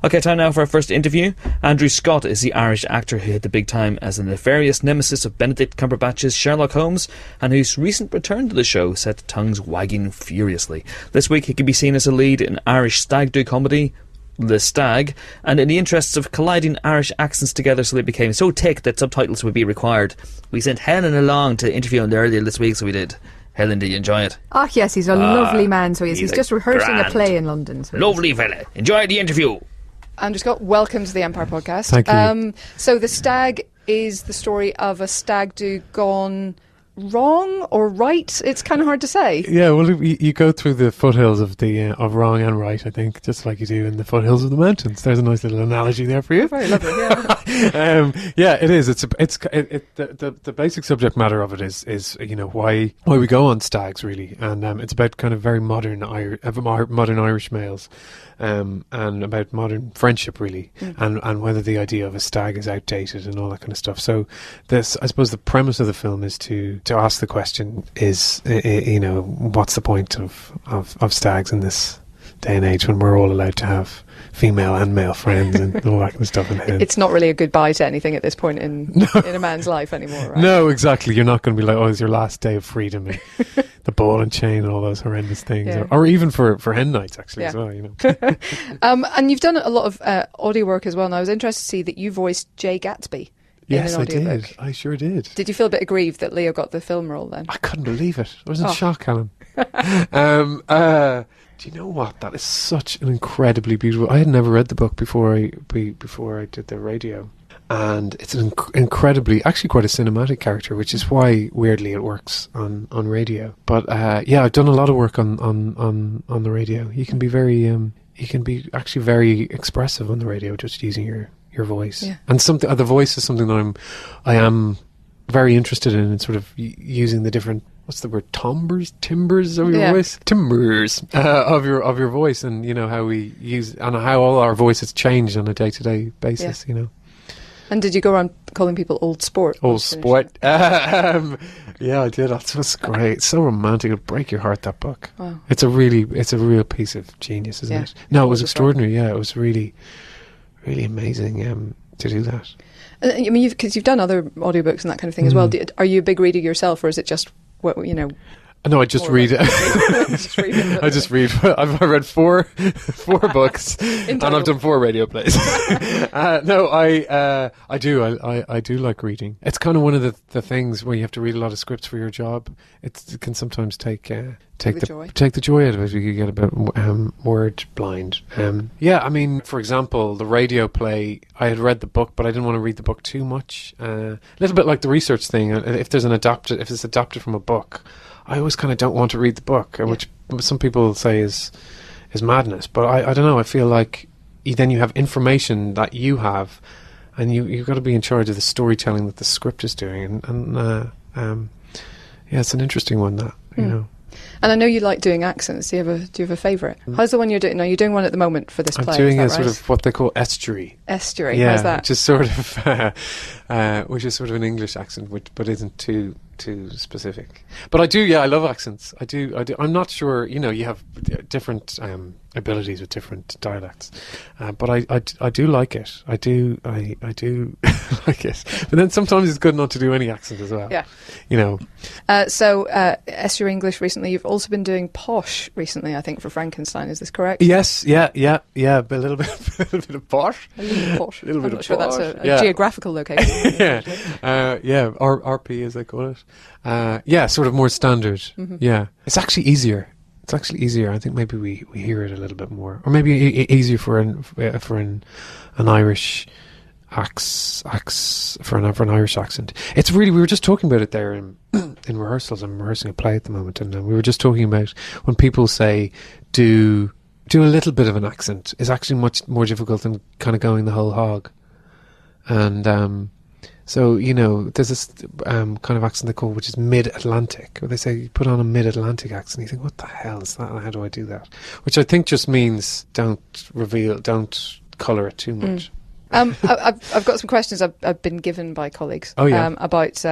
Okay, time now for our first interview. Andrew Scott is the Irish actor who hit the big time as the nefarious nemesis of Benedict Cumberbatch's Sherlock Holmes, and whose recent return to the show set tongues wagging furiously. This week he can be seen as a lead in Irish stag-do comedy The Stag, and in the interests of colliding Irish accents together so they became so thick that subtitles would be required, we sent Helen along to interview him earlier this week, so we did. Helen, did you enjoy it? Oh yes, he's a lovely man, so he's just rehearsing grand, a play in London. So lovely fella. Enjoy the interview. Andrew Scott, welcome to the Empire Podcast. Thank you. So The Stag is the story of a stag do gone wrong or right? It's kind of hard to say. Yeah, well, you go through the foothills of the of wrong and right, I think, just like you do in the foothills of the mountains. There's a nice little analogy there for you. Very lovely, yeah. Yeah, it is. The basic subject matter of it is why we go on stags, really, and it's about kind of very modern Irish males. And about modern friendship, really, and whether the idea of a stag is outdated and all that kind of stuff. So, I suppose the premise of the film is to ask the question: is what's the point of stags in this day and age when we're all allowed to have female and male friends and all that kind of stuff? It's not really a goodbye to anything at this point in a man's life anymore, right? No, exactly. You're not going to be like, oh, it's your last day of freedom. And the ball and chain and all those horrendous things, Yeah. or even for hen nights actually as well. And you've done a lot of audio work as well. And I was interested to see that you voiced Jay Gatsby. Yes, in an I did. audiobook. I sure did. Did you feel a bit aggrieved that Leo got the film role then? I couldn't believe it. I was in shock, Helen. Do you know what? That is such an incredibly beautiful. I had never read the book before I did the radio, and it's an incredibly, actually, quite a cinematic character, which is why weirdly it works on radio. But yeah, I've done a lot of work on the radio. You can be actually very expressive on the radio just using your voice. Yeah. And the voice is something that I am very interested in sort of using the different, what's the word, timbers of your voice, timbers of your voice, and how we use and how all our voices change on a day-to-day basis. And did you go around calling people old sport? Old sport. Yeah, I did. That was great. It's so romantic. It'll break your heart, that book. Wow. It's a real piece of genius, isn't it? No, it was extraordinary. Yeah, it was really, really amazing to do that. I mean, because you've done other audiobooks and that kind of thing as well. Are you a big reader yourself, or is it just No, I just read it. I just read. I've read four books, and I've done 4 radio plays. No, I do. I do like reading. It's kind of one of the things where you have to read a lot of scripts for your job. It can sometimes take the joy out of it. You get a bit word blind. Yeah, I mean, for example, the radio play. I had read the book, but I didn't want to read the book too much. A little bit like the research thing. If it's adapted from a book, I always kind of don't want to read the book, which some people say is madness. But I don't know. I feel like then you have information that you have, and you've got to be in charge of the storytelling that the script is doing. And yeah, it's an interesting one, that, you know. And I know you like doing accents. Do you have a favourite? How's the one you're doing? Now, you're doing one at the moment for this play. I'm doing sort of what they call estuary. Estuary, yeah, how's that? Which is sort of an English accent, but isn't too specific. But I do, yeah, I love accents. I do. I'm not sure, you have different abilities with different dialects, but I do like it. I do like it. But then sometimes it's good not to do any accent as well. Yeah. So Estuary English recently. You've also been doing posh recently, I think, for Frankenstein. Is this correct? Yes. Yeah. But a little bit of posh. A little posh. A little bit I'm not of sure posh. that's a geographical location. Yeah. RP, as they call it. Yeah, sort of more standard. Mm-hmm. Yeah, it's actually easier. I think maybe we hear it a little bit more, or maybe easier for an Irish for an Irish accent. It's really, we were just talking about it there in rehearsals. I'm rehearsing a play at the moment, and we were just talking about when people say do a little bit of an accent is actually much more difficult than kind of going the whole hog. And so, there's this kind of accent they call, which is mid-Atlantic, where they say, you put on a mid-Atlantic accent, you think, what the hell is that, and how do I do that? Which I think just means don't colour it too much. I've got some questions I've been given by colleagues about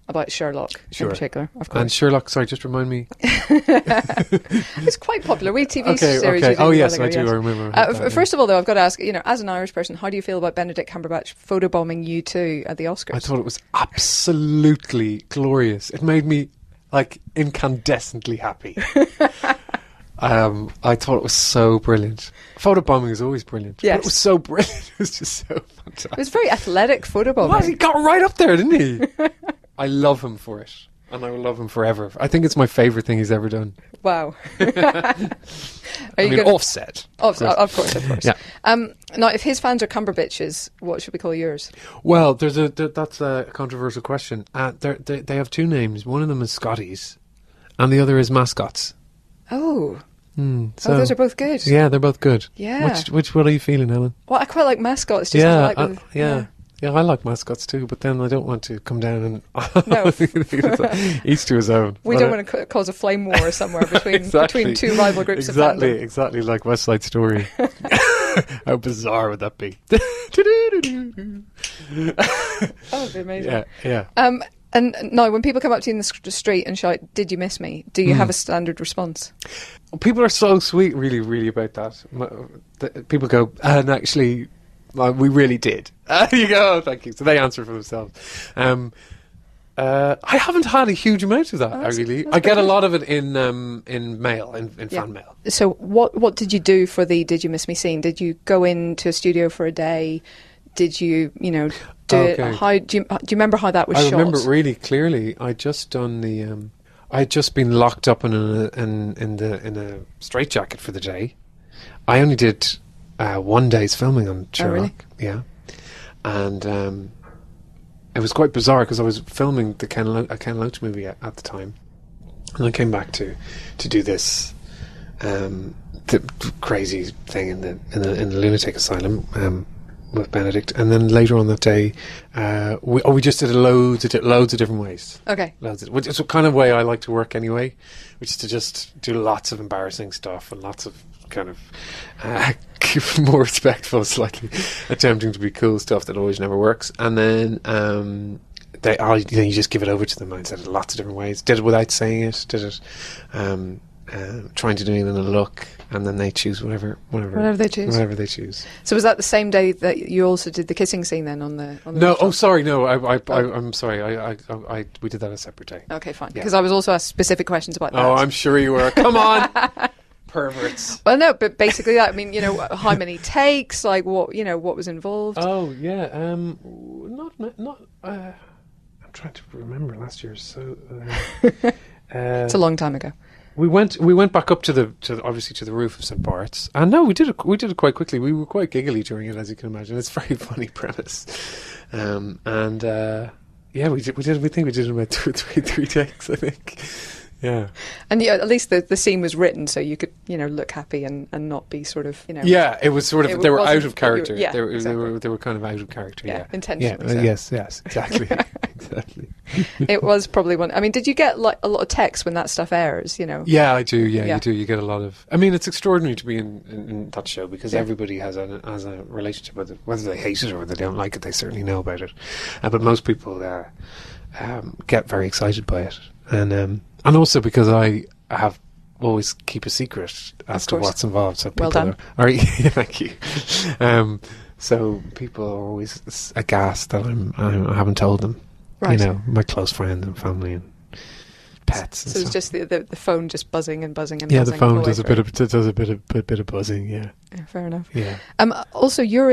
about Sherlock in particular, of course. And Sherlock, sorry, just remind me. It's quite popular. We TV series. Okay. Oh, yes, ago, I do. yes. I remember. First of all, though, I've got to ask, as an Irish person, how do you feel about Benedict Cumberbatch photobombing U2 at the Oscars? I thought it was absolutely glorious. It made me, incandescently happy. I thought it was so brilliant. Photobombing is always brilliant. Yes. But it was so brilliant. It was just so fantastic. It was very athletic photobombing. Well, he got right up there, didn't he? I love him for it. And I will love him forever. I think it's my favourite thing he's ever done. Wow. Offset. Of course. Yeah. Now, if his fans are Cumberbitches, what should we call yours? Well, that's a controversial question. They have two names. One of them is Scotties, and the other is Mascots. Oh. So, those are both good. Yeah, they're both good. Yeah. What are you feeling, Helen? Well, I quite like Mascots. Just Yeah, yeah. Yeah, I like Mascots too, but then I don't want to come down and No. each to his own. We don't want to cause a flame war somewhere between two rival groups of fandom. Exactly like West Side Story. How bizarre would that be? That would be amazing. Yeah. And now, when people come up to you in the street and shout, "Did you miss me?" do you have a standard response? People are so sweet, really, really about that. People go, and actually, we really did. You go, oh, thank you. So they answer for themselves. I haven't had a huge amount of that. I get a lot of it in mail, in fan mail. So what did you do for the "Did you miss me" scene? Did you go into a studio for a day? Did you do it? How do you remember how that was shot? I remember it really clearly. I'd just done the. I'd just been locked up in a straitjacket for the day. I only did 1 day's filming on Sherlock. Oh, really? Yeah, and it was quite bizarre because I was filming a Ken Loach movie at the time, and I came back to do this the crazy thing in the lunatic asylum. With Benedict, and then later on that day, we just did loads of different ways. Okay, which is the kind of way I like to work anyway, which is to just do lots of embarrassing stuff and lots of kind of more respectful, slightly attempting to be cool stuff that always never works, and then you just give it over to them. I said it lots of different ways. Did it without saying it. Did it. Trying to do it in a look, and then they choose whatever they choose. So was that the same day that you also did the kissing scene then on the No, rooftop? sorry, no. I'm sorry. We did that a separate day. Okay, fine. Because I was also asked specific questions about that. Oh, I'm sure you were. Come on, perverts. Well, no, but basically that. I mean, how many takes? Like what was involved? Oh yeah, not. I'm trying to remember last year. So it's a long time ago. We went back up to the roof of St. Bart's, and no, we did it quite quickly. We were quite giggly during it, as you can imagine. It's a very funny premise, we think we did it about 2 or 3 takes, I think. Yeah, and at least the scene was written so you could look happy and not be sort of Yeah, it was sort of they were out of character. Exactly. They were kind of out of character. Yeah, intentionally. Yeah, so. yes, exactly, exactly. It was probably one. I mean, did you get like a lot of text when that stuff airs? Yeah, I do. Yeah, you do. You get a lot of. I mean, it's extraordinary to be in that show because everybody has a relationship with it, whether they hate it or whether they don't like it. They certainly know about it, but most people get very excited by it, and also because I have always keep a secret as to what's involved. So well done. Thank you. So people are always aghast that I haven't told them. Right. My close friends and family and pets. So it's just the phone just buzzing and buzzing and buzzing. Yeah, the phone does a bit of buzzing. Yeah. Fair enough. Yeah. Also, you're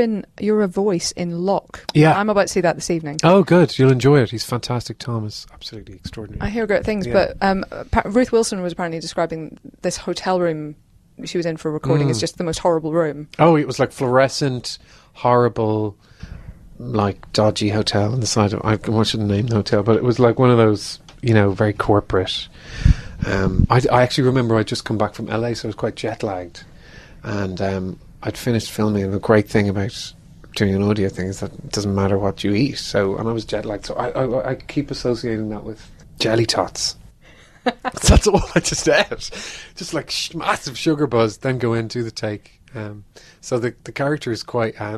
a voice in Locke. Yeah. I'm about to see that this evening. Oh, good. You'll enjoy it. He's fantastic. Tom is absolutely extraordinary. I hear great things, but Ruth Wilson was apparently describing this hotel room she was in for recording as just the most horrible room. Oh, it was like fluorescent, horrible, like dodgy hotel on the side of. I shouldn't name the hotel, but it was like one of those, very corporate. I actually remember I'd just come back from LA, so I was quite jet lagged, and I'd finished filming. And the great thing about doing an audio thing is that it doesn't matter what you eat. So, and I was jet lagged, so I keep associating that with jelly tots. That's all I just ate, just like massive sugar buzz. Then go into the take. So the character is quite high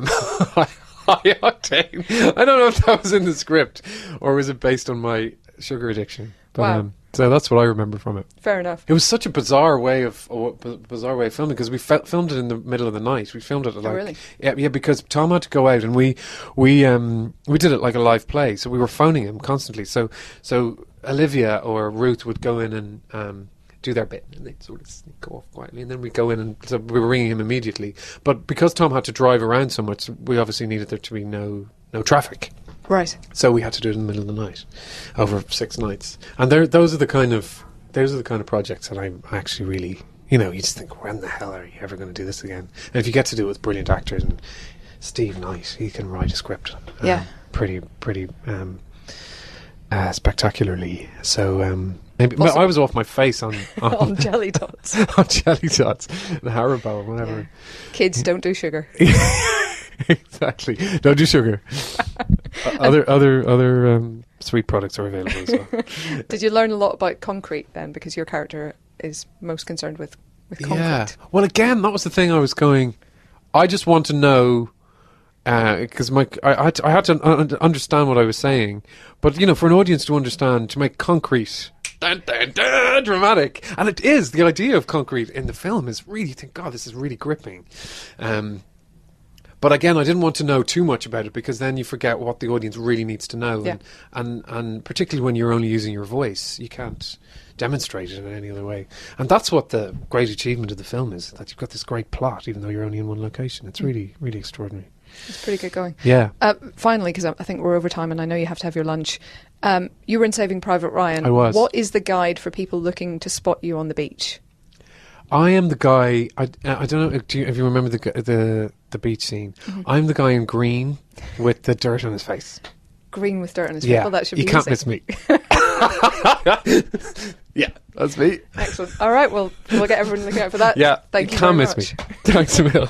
octane. I don't know if that was in the script or was it based on my sugar addiction. But, wow. So that's what I remember from it. Fair enough. It was such a bizarre way of filming because we filmed it in the middle of the night. We filmed it at really? Yeah, because Tom had to go out and we did it like a live play. So we were phoning him constantly. So Olivia or Ruth would go in and do their bit, and they'd sort of sneak off quietly, and then we'd go in, and so we were ringing him immediately. But because Tom had to drive around so much, we obviously needed there to be no traffic. Right. So we had to do it in the middle of the night, over 6 nights. And those are the kind of projects that I actually really, you just think, when the hell are you ever going to do this again? And if you get to do it with brilliant actors, and Steve Knight, he can write a script, pretty spectacularly. So maybe I was off my face on on jelly tots, on jelly tots, and Haribo or whatever. Yeah. Kids, don't do sugar. Exactly. Don't do sugar. Other sweet products are available as well. Did you learn a lot about concrete then, because your character is most concerned with concrete? Yeah. Well, again, that was the thing I was going. I just want to know, because I had to understand what I was saying, but for an audience to understand, to make concrete dramatic, and it is. The idea of concrete in the film is really, thank God, this is really gripping. But again, I didn't want to know too much about it, because then you forget what the audience really needs to know. Yeah. And particularly when you're only using your voice, you can't demonstrate it in any other way. And that's what the great achievement of the film is, that you've got this great plot, even though you're only in one location. It's really, really extraordinary. It's pretty good going. Yeah. Finally, because I think we're over time and I know you have to have your lunch, you were in Saving Private Ryan. I was. What is the guide for people looking to spot you on the beach? I am the guy. I don't know if you remember the beach scene. Mm-hmm. I'm the guy in green with the dirt on his face. Green with dirt on his face. Yeah, well, that should be you can't easy. Miss me. Yeah, that's me. Excellent. All right, well, we'll get everyone looking out for that. Yeah, Thank you can't very miss much. me. Thanks a million.